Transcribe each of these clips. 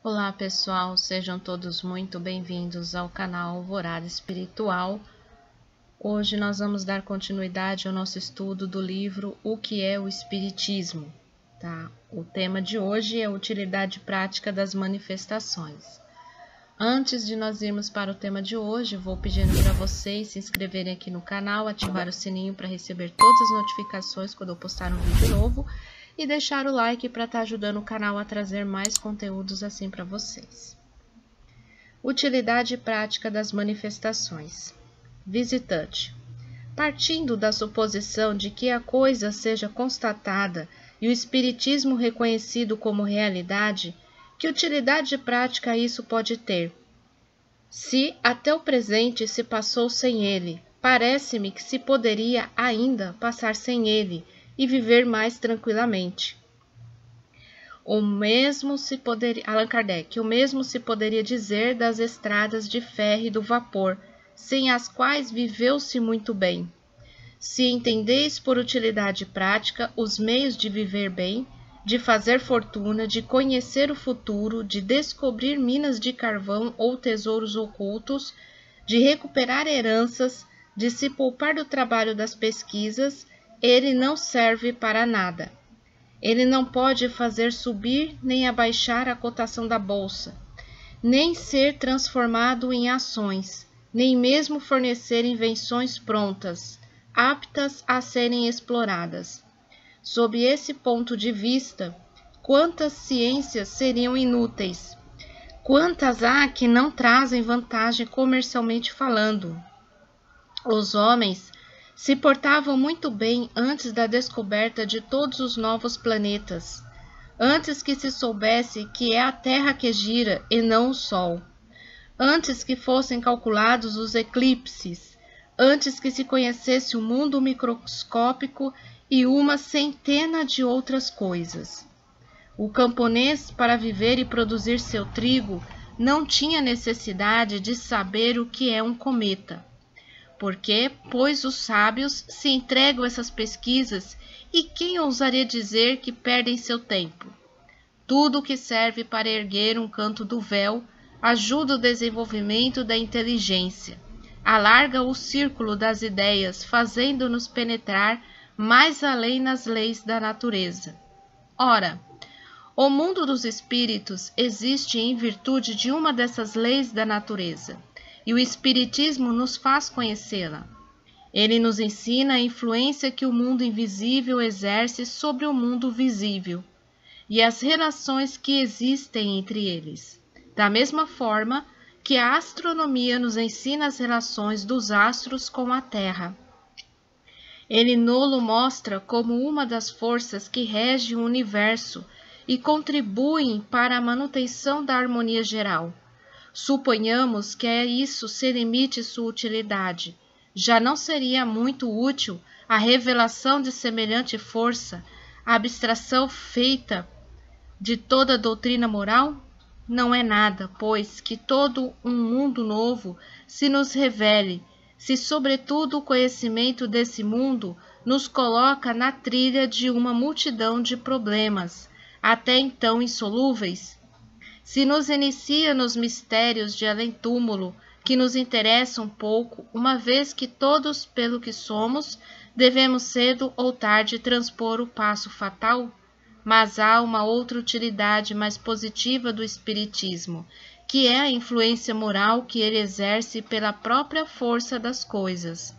Olá pessoal, sejam todos muito bem-vindos ao canal Alvorada Espiritual. Hoje nós vamos dar continuidade ao nosso estudo do livro O que é o Espiritismo, tá? O tema de hoje é a utilidade prática das manifestações. Antes de nós irmos para o tema de hoje, vou pedindo para vocês se inscreverem aqui no canal, ativar o sininho para receber todas as notificações quando eu postar um vídeo novo e deixar o like para estar ajudando o canal a trazer mais conteúdos assim para vocês. Utilidade prática das manifestações. Visitante. Partindo da suposição de que a coisa seja constatada e o espiritismo reconhecido como realidade, que utilidade prática isso pode ter? Se até o presente se passou sem ele, parece-me que se poderia ainda passar sem ele e viver mais tranquilamente. Allan Kardec, o mesmo se poderia dizer das estradas de ferro e do vapor, sem as quais viveu-se muito bem. Se entendeis por utilidade prática os meios de viver bem, de fazer fortuna, de conhecer o futuro, de descobrir minas de carvão ou tesouros ocultos, de recuperar heranças, de se poupar do trabalho das pesquisas, ele não serve para nada. Ele não pode fazer subir nem abaixar a cotação da bolsa, nem ser transformado em ações, nem mesmo fornecer invenções prontas, aptas a serem exploradas. Sob esse ponto de vista, quantas ciências seriam inúteis? Quantas há que não trazem vantagem comercialmente falando? Os homens se portavam muito bem antes da descoberta de todos os novos planetas, antes que se soubesse que é a Terra que gira e não o Sol, antes que fossem calculados os eclipses, antes que se conhecesse o mundo microscópico e uma centena de outras coisas. O camponês, para viver e produzir seu trigo, não tinha necessidade de saber o que é um cometa. Porque, pois os sábios se entregam a essas pesquisas, e quem ousaria dizer que perdem seu tempo? Tudo o que serve para erguer um canto do véu ajuda o desenvolvimento da inteligência, alarga o círculo das ideias, fazendo-nos penetrar mais além nas leis da natureza. Ora, o mundo dos espíritos existe em virtude de uma dessas leis da natureza, e o espiritismo nos faz conhecê-la. Ele nos ensina a influência que o mundo invisível exerce sobre o mundo visível, e as relações que existem entre eles, da mesma forma que a astronomia nos ensina as relações dos astros com a Terra. Ele nolo mostra como uma das forças que rege o universo e contribuem para a manutenção da harmonia geral. Suponhamos que a isso se limite sua utilidade. Já não seria muito útil a revelação de semelhante força, a abstração feita de toda a doutrina moral? Não é nada, pois, que todo um mundo novo se nos revele, se sobretudo o conhecimento desse mundo nos coloca na trilha de uma multidão de problemas, até então insolúveis, se nos inicia nos mistérios de além-túmulo, que nos interessam pouco, uma vez que todos, pelo que somos, devemos cedo ou tarde transpor o passo fatal? Mas há uma outra utilidade mais positiva do espiritismo, que é a influência moral que ele exerce pela própria força das coisas.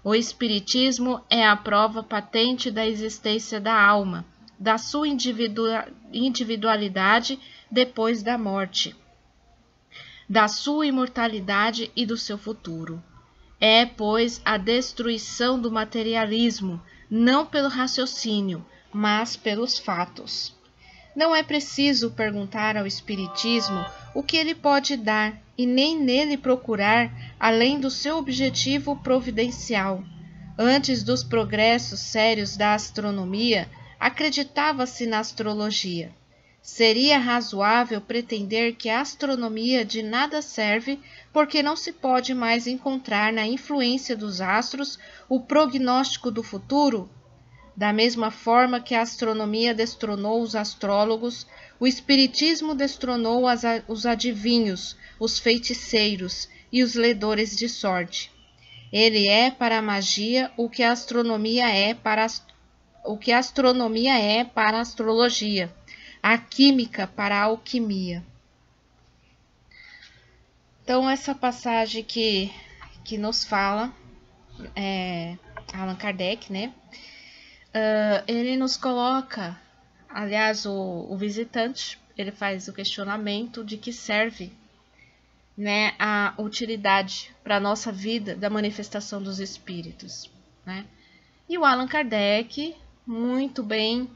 O espiritismo é a prova patente da existência da alma, da sua individualidade depois da morte, da sua imortalidade e do seu futuro. É, pois, a destruição do materialismo, não pelo raciocínio, mas pelos fatos. Não é preciso perguntar ao espiritismo o que ele pode dar, e nem nele procurar além do seu objetivo providencial. Antes dos progressos sérios da astronomia, acreditava-se na astrologia. Seria razoável pretender que a astronomia de nada serve, porque não se pode mais encontrar na influência dos astros o prognóstico do futuro? Da mesma forma que a astronomia destronou os astrólogos, o espiritismo destronou os adivinhos, os feiticeiros e os ledores de sorte. Ele é para a magia o que a astronomia é para a astrologia, a química para a alquimia. Então, essa passagem que nos fala, Allan Kardec, né? Ele nos coloca, aliás, o visitante, ele faz o questionamento de que serve, né, a utilidade para a nossa vida da manifestação dos espíritos, né? E o Allan Kardec, muito bem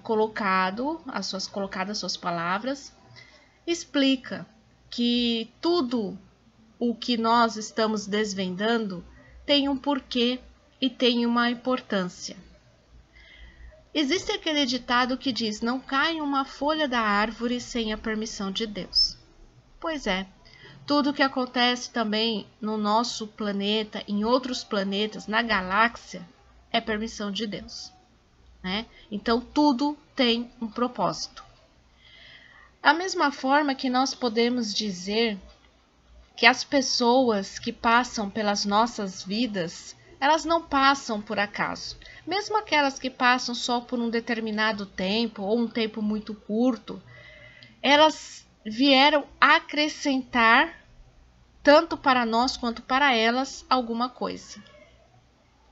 colocadas suas palavras, explica que tudo o que nós estamos desvendando tem um porquê e tem uma importância. Existe aquele ditado que diz: não cai uma folha da árvore sem a permissão de Deus. Pois é, tudo o que acontece também no nosso planeta, em outros planetas, na galáxia, é permissão de Deus, né? Então tudo tem um propósito. Da mesma forma que nós podemos dizer que as pessoas que passam pelas nossas vidas, elas não passam por acaso. Mesmo aquelas que passam só por um determinado tempo ou um tempo muito curto, elas vieram acrescentar, tanto para nós quanto para elas, alguma coisa.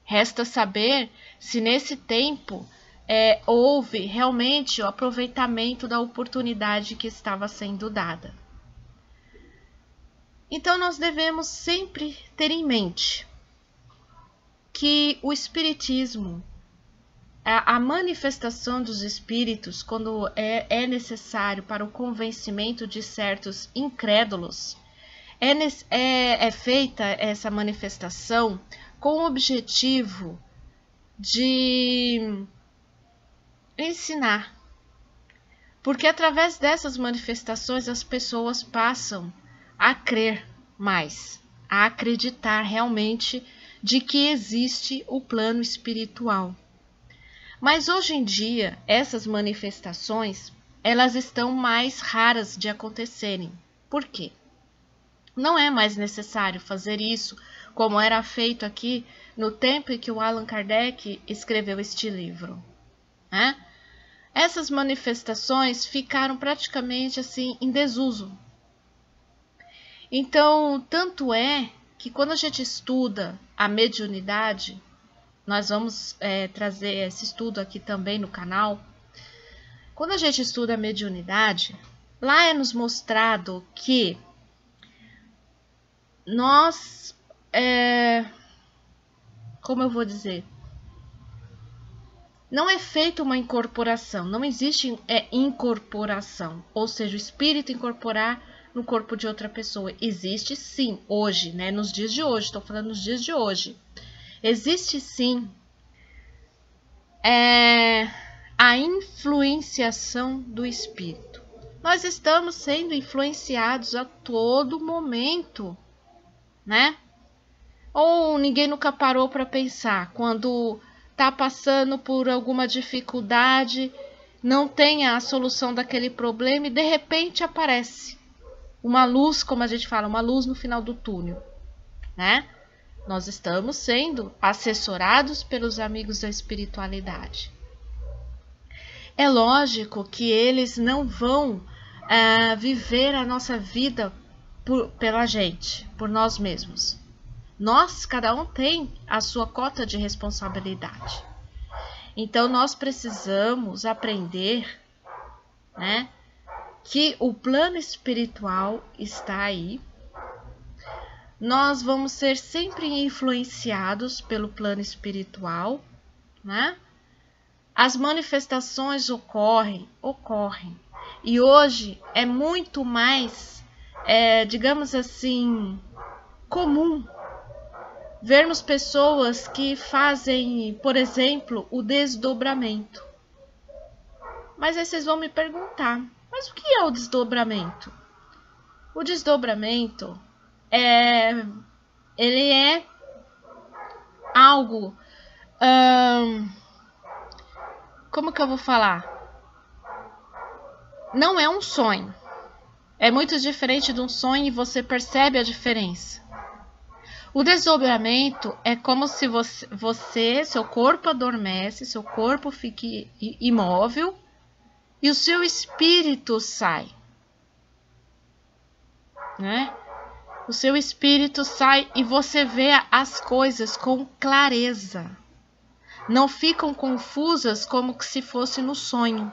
Resta saber se nesse tempo houve realmente o aproveitamento da oportunidade que estava sendo dada. Então, nós devemos sempre ter em mente que o espiritismo, a manifestação dos espíritos, quando é necessário para o convencimento de certos incrédulos, é feita essa manifestação com o objetivo de ensinar. Porque através dessas manifestações as pessoas passam a crer mais, a acreditar realmente de que existe o plano espiritual. Mas hoje em dia, essas manifestações, elas estão mais raras de acontecerem. Por quê? Não é mais necessário fazer isso como era feito aqui no tempo em que o Allan Kardec escreveu este livro, né? Essas manifestações ficaram praticamente assim em desuso. Então, tanto é que quando a gente estuda a mediunidade, nós vamos trazer esse estudo aqui também no canal. Quando a gente estuda a mediunidade, lá é nos mostrado que nós, como eu vou dizer, não é feita uma incorporação, não existe incorporação, ou seja, o espírito incorporar no corpo de outra pessoa. Existe sim, hoje, né? Nos dias de hoje, estou falando nos dias de hoje. Existe sim a influenciação do espírito. Nós estamos sendo influenciados a todo momento, né? Ou ninguém nunca parou para pensar, quando está passando por alguma dificuldade, não tem a solução daquele problema e de repente aparece uma luz, como a gente fala, uma luz no final do túnel, né? Nós estamos sendo assessorados pelos amigos da espiritualidade. É lógico que eles não vão viver a nossa vida pela gente, por nós mesmos. Nós, cada um tem a sua cota de responsabilidade. Então, nós precisamos aprender, né, que o plano espiritual está aí. Nós vamos ser sempre influenciados pelo plano espiritual, né? As manifestações ocorrem. E hoje é muito mais, digamos assim, comum vermos pessoas que fazem, por exemplo, o desdobramento. Mas aí vocês vão me perguntar, mas o que é o desdobramento? O desdobramento ele é algo Como que eu vou falar? Não é um sonho. É muito diferente de um sonho e você percebe a diferença. O desdobramento é como se seu corpo adormece, seu corpo fique imóvel e o seu espírito sai, né? O seu espírito sai e você vê as coisas com clareza. Não ficam confusas como se fosse no sonho,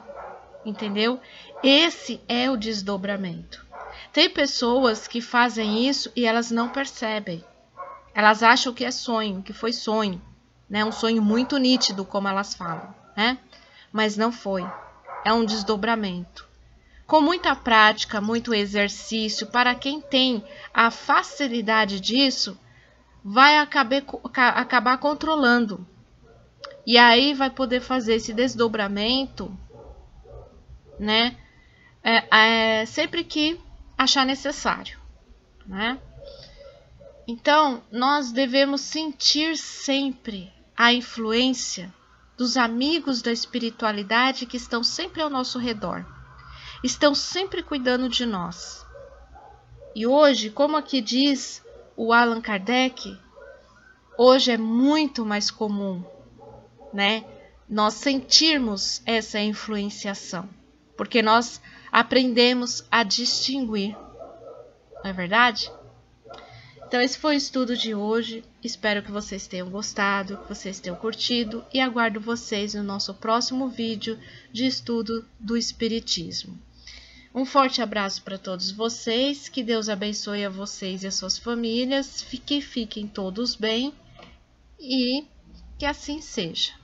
entendeu? Esse é o desdobramento. Tem pessoas que fazem isso e elas não percebem. Elas acham que é sonho, que foi sonho, né? Um sonho muito nítido, como elas falam, né? Mas não foi. É um desdobramento. Com muita prática, muito exercício, para quem tem a facilidade disso, vai acabar controlando. E aí vai poder fazer esse desdobramento, né? Sempre que achar necessário, né? Então, nós devemos sentir sempre a influência dos amigos da espiritualidade que estão sempre ao nosso redor. Estão sempre cuidando de nós. E hoje, como aqui diz o Allan Kardec, hoje é muito mais comum, né, nós sentirmos essa influenciação, porque nós aprendemos a distinguir, não é verdade? Então esse foi o estudo de hoje, espero que vocês tenham gostado, que vocês tenham curtido e aguardo vocês no nosso próximo vídeo de estudo do Espiritismo. Um forte abraço para todos vocês, que Deus abençoe a vocês e as suas famílias, que fiquem todos bem e que assim seja.